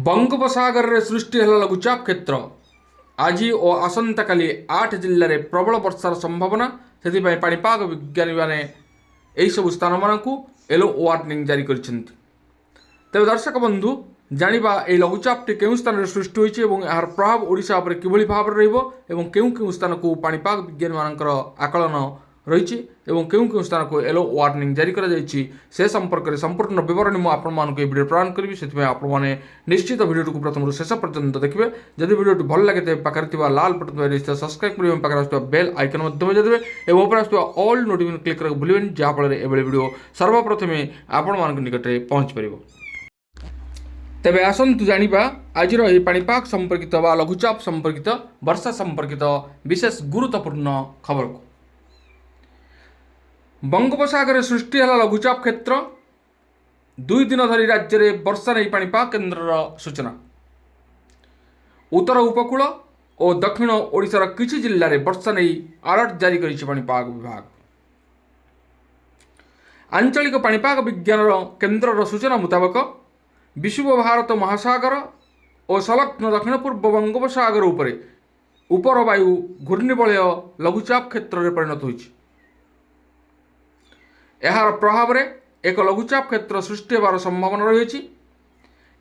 बंगोपसागर में सृष्टि है लघुचाप क्षेत्र आज और आसंता काली 8 जिले में प्रबल वर्षार संभावना से पाणीपाग विज्ञानी मैंने यही सब स्थान मानक येलो वार्निंग जारी कर तेज दर्शक बंधु जाना ये लघुचापटी केउं स्थान में सृष्टि होती है यार प्रभाव ओडिशा उपर किभली भाव केउं स्थान को पाणीपाग विज्ञानी मानकर आकलन रही केउं स्थान को येलो वार्निंग जारी कर संपर्क में संपूर्ण विवरणी मुझे वीडियो प्रदान करी से आपने निश्चित वीडियो को प्रथम शेष पर्यंत देखिए जदि वीडियो भल लगे तो पाखे लाल बटन निश्चित सब्सक्राइब करेंगे पाखे बेल आइकन बजाइदेवे और ऑल नोटिफिकेशन क्लिक करके भूलें जहाँफल ये वीडियो सर्वप्रथम आपण निकट में पहुँच पार। तेबे आसतु जानिबा आजिर यह पाणीपाग संपर्कित व लघुचाप संपर्कित वर्षा संपर्कित विशेष गुरुत्वपूर्ण खबर को। बंगोपसागर सृष्टि है लघुचाप क्षेत्र 2 दिन धरी राज्य में वर्षा नहीं पाणीपाग केन्द्र सूचना। उत्तर उपकूल और दक्षिण ओडिशार किछि जिल्ला रे वर्षा नहीं अलर्ट जारी करिछि पाणीपाग विभाग। आंचलिक पाणीपाग विज्ञान केन्द्र सूचना मुताबक विषुव भारत महासागर और संलग्न दक्षिण पूर्व बंगोपसागर उपर वायु घूर्णिबलय लघुचाप क्षेत्र में परिणत होइछि। यार प्रभाव में एक लघुचाप क्षेत्र सृष्टि होवार संभावना रही।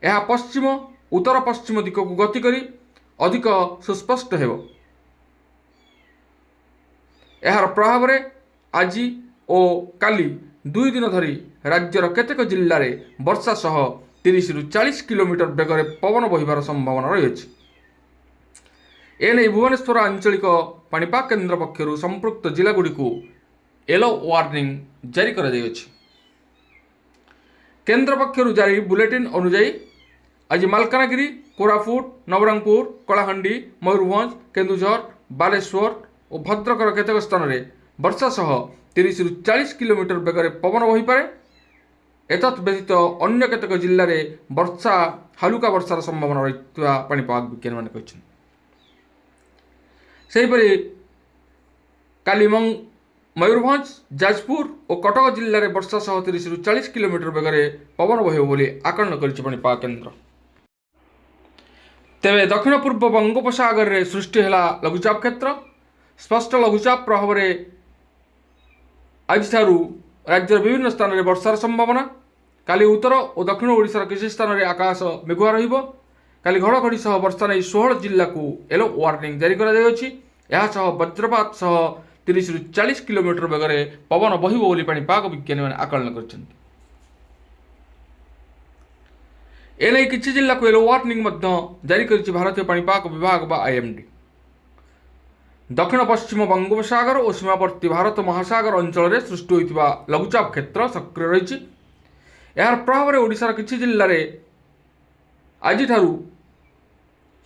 यह पश्चिम उत्तर पश्चिम दिक को गति करी अधिक सुस्पष्ट हो। यार प्रभाव में आज और काली 2 दिन धरी राज्यर केतेक जिल्ला रे वर्षा सह 30 ରୁ 40 किलोमीटर बेगर पवन बहिबार संभावना रही। एने भुवनेश्वर आंचलिक पाणीपाग केन्द्र पक्षर संपृक्त जिलागुड़ी को येलो वार्निंग जारी कर केन्द्र पक्षर जारी बुलेटिन अनुजाई आज मालकानगिरी कोरापुट नवरंगपुर कलाहांडी मयूरभंज केन्दुझर बालेश्वर और भद्रकर केतेक स्थान में वर्षा सह 30 ରୁ 40 किलोमीटर बेगर पवन बहिपारे। एतत् व्यतीत अन्य केतेक जिल्ला रे वर्षा हालुका वर्षार संभावना रही पाणीपाग विज्ञानी मैंने कहते। काली मयूरभंज जाजपुर और कटक जिले में वर्षा सह 30 ରୁ 40 किलोमीटर बेगर पवन बहिब बोली आकलन कर पाणीपाग केन्द्र। तेरे दक्षिण पूर्व बंगोपसागर में सृष्टि है लघुचाप क्षेत्र स्पष्ट लघुचाप प्रभाव में आज राज्यर विभिन्न स्थान में वर्षार संभावना। काली उत्तर और दक्षिण ओडिशार किसी स्थान में आकाश मेघुआ रहिबो। काली घड़घड़ी सह वर्षा नहीं 16 जिला को येलो वार्निंग जारी कर वज्रपात सह 30 ରୁ 40 किलोमीटर बेगर पवन बहिब बोली पाणीपाग विज्ञानी मैंने आकलन कर। एने किछि जिला को येलो वार्निंग जारी कर भारतीय पाणीपाग विभाग बा आईएमडी। दक्षिण पश्चिम बंगोपसागर और सीमावर्ती भारत महासागर अंचल में सृष्टि होता लघुचाप क्षेत्र सक्रिय रही। यार प्रभाव में ओडिशार किछि जिल्ला रे आज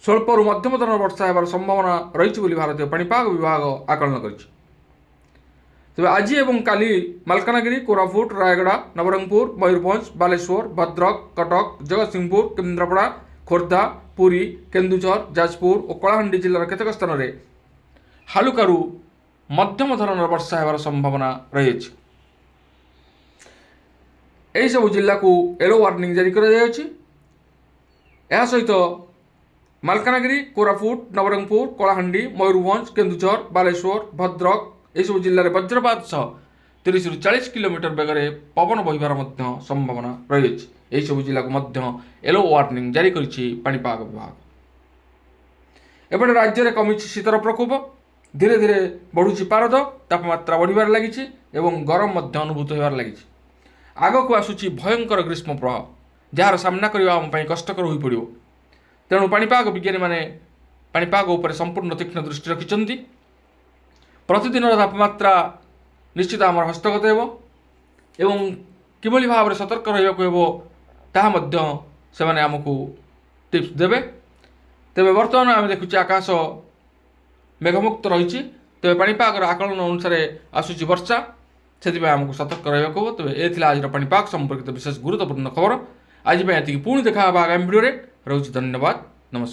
स्वल्परू मध्यम धरण वर्षा होवार संभावना रही भारतीय पाणीपाग विभाग आकलन कर। तेज आज एवं काली मालकानगिरी कोरापुट रायगड़ा नवरंगपुर मयूरभंज बालेश्वर भद्रक कटक जगतसिंहपुर केन्द्रापड़ा खोर्धा पुरी केन्दुझर जाजपुर और कलाहांडी जिलार केतेक स्थान में हालुकारु मध्यम धरण वर्षा होवार संभावना रही। यही सब जिला को येलो वार्निंग जारी कर सहित मालकानगिरी कोरापुट नवरंगपुर कलाहांडी मयूरभंज केन्दुझर बालेश्वर भद्रक यह सब जिले में वज्रपात सह 30 ରୁ 40 किलोमीटर बेगर पवन बहिबार संभावना रही। यही सब जिला को येलो वार्निंग जारी कर पाणीपाग विभाग। एपटे राज्य में कमी शीतर प्रकोप धीरे धीरे बढ़ुची पारद तापमात्रा बढ़िबार लगी एवं गरम अनुभूत होबार लगी। आग को आसूची भयंकर ग्रीष्म प्रभाव जार सामना करने कष्टकर हो पड़ो। तेणु पाणीपाग विज्ञानी मैंने पाणीपाग उपर संपूर्ण तीक्ष्ण दृष्टि रखिंट। प्रतिदिन तापमात्रा निश्चित आम हस्तगत एवं किभली भाव में सतर्क रहा से आमको टिप्स देवे। तेरे बर्तमान आम देखुचे आकाश मेघमुक्त रही। तेज पाणीपाग आकलन अनुसार आसूची वर्षा से आमको सतर्क रहा। तेज ये आज पाणीपाग संपर्कित विशेष गुरुत्वपूर्ण खबर। आज पुणी देखा आगामी वीडियो रोचे। धन्यवाद, नमस्कार।